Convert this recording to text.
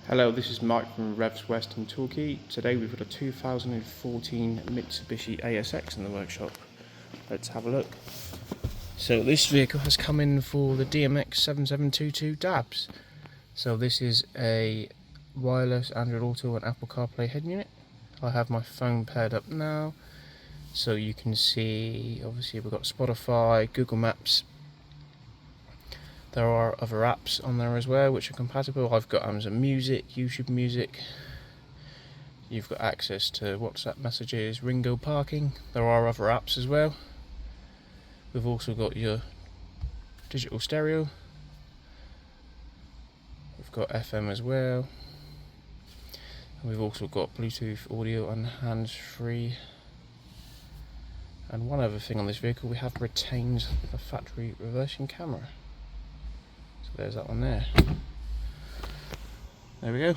Hello, this is Mike from Revs West Ltd. Today we've got a 2014 Mitsubishi AXS in the workshop. Let's have a look. So this vehicle has come in for the DMX7722DABS. So this is a wireless Android Auto and Apple CarPlay head unit. I have my phone paired up now, so you can see obviously we've got Spotify, Google Maps. There are other apps on there as well which are compatible. I've got Amazon Music, YouTube Music. You've got access to WhatsApp messages, Ringo parking. There are other apps as well. We've also got your digital stereo. We've got FM as well. And we've also got Bluetooth audio and hands-free. And one other thing on this vehicle, we have retained the factory reversing camera. So there's that one there. There we go.